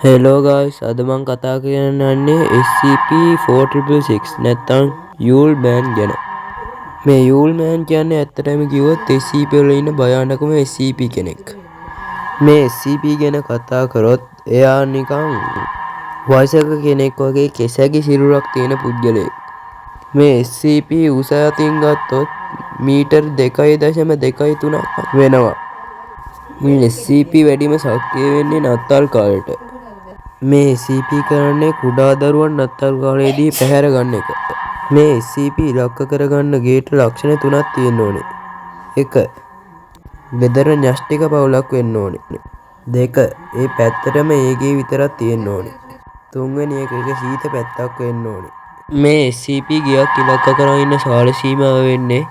Hello guys, අද මම කතා කරන්නේ SCP-4666 නැත්නම් යූල් මෑන් ගැන. මේ යූල් මෑන් කියන්නේ ඇත්තටම කිව්වොත් SCP වල ඉන්න භයානකම SCP කෙනෙක්. මේ SCP ගැන කතා කරොත් එයා නිකන් වයසක කෙනෙක් වගේ කෙසැගි සිරුරක් තියෙන පුද්ගලයෙක්. මේ SCP උස අතින් ගත්තොත් මීටර් 2.23ක් වෙනවා. මේ SCP වැඩිම සක්‍රිය වෙන්නේ නත්තල් කාලෙට. මේ SCP කරන්නේ කුඩා දරුවන් නත්තල් කාලයේදී පැහැර ගන්න එක. මේ SCP ඉලක්ක කරගන්න ගේට ලක්ෂණ 3ක් තියෙන්න ඕනේ. 1. ගෙදර න්‍යෂ්ටික පවුලක් වෙන්න ඕනේ. 2. ඒ පැත්තටම ඒකේ විතරක් තියෙන්න ඕනේ. 3 වෙනි එක සීත පැත්තක් වෙන්න ඕනේ. මේ SCP ගියක් ඉලක්ක කරගෙන ඉන්න කාල සීමාව වෙන්නේ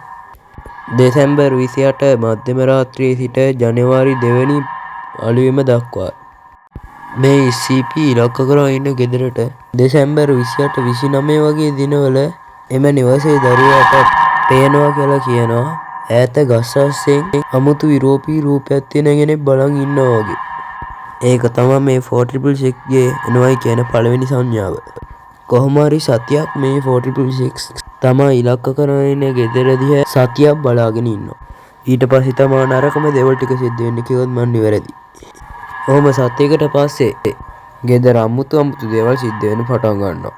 දෙසැම්බර් 28 මධ්‍යම රාත්‍රියේ සිට ජනවාරි 2 වෙනි අලුයම දක්වා. මේ SCP ඉලක්ක කරගෙන ඉන්න ගෙදරට දෙසැම්බර් 28 29 වගේ දිනවල එම නිවසේ දරුවාට පේනවා කියලා කියනවා. ඈත ගස් අස්සෙන් අමුතු යුරෝපීය රූපයක් තියෙන කෙනෙක් බලන් ඉන්නවා වගේ. ඒක තමයි මේ 4666 ගේ එනවයි කියන පළවෙනි සංඥාව. කොහොම හරි සතියක් මේ 4666 තමයි ඉලක්ක කරගෙන ඉන්න ගෙදර දිහා සතියක් බලාගෙන ඉන්නවා. ඊට පස්සේ තමයි නරකම දේවල් ටික සිද්ධ වෙන්නේ කිව්වොත් මන් නිවැරදි. ඔහොම සතියකට පස්සේ ගෙදර අමුතු දේවල් සිද්ධ වෙන්න පටන් ගන්නවා.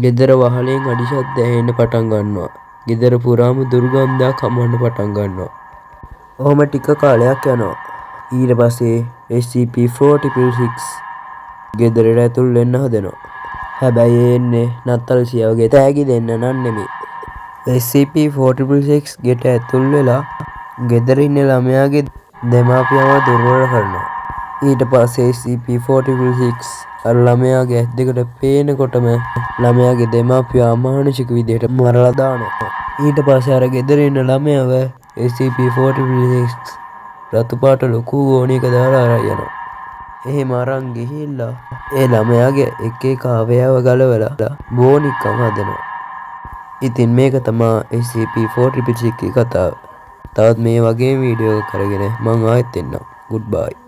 ගෙදර වහලෙන් අඩි ශබ්ද ඇහෙන්න පටන් ගන්නවා. ගෙදර පුරාම දුර්ගන්ධයක් හමන්න පටන් ගන්නවා. ඔහොම ටික කාලයක් යනවා. ඊට පස්සේ SCP-4666 ගෙදරට ඇතුල් වෙන්න හදනවා. හැබැයි එන්නේ නත්තල් සියවගේ තෑගි දෙන්න නන් නෙමෙයි. SCP-4666 ගෙට ඇතුල් වෙලා ගෙදර ඉන්න ළමයාගේ දෙමාපියන්ව දුර්වල කරනවා. ඊට පස්සේ SCP-4666 අර ළමයාගේ ඇස් දෙකට පේනකොටම ළමයාගේ දෙමාපියා අමානුෂික විදිහට මරලා දානවා. ඊට පස්සේ අර ගෙදර ඉන්න ළමයාව SCP-4666 රතු පාට ලොකු ගෝණයක දාලා අරන් යනවා. එහෙම අරන් ගිහිල්ලා ඒ ළමයාගේ එක එක අවයව ගලවලා බෝනික්කම හදනවා. ඉතින් මේක තමයි SCP-4666 කතාව. තවත් මේ වගේ වීඩියෝ එකක් කරගෙන මම ආයෙත් එන්නම්. Goodbye.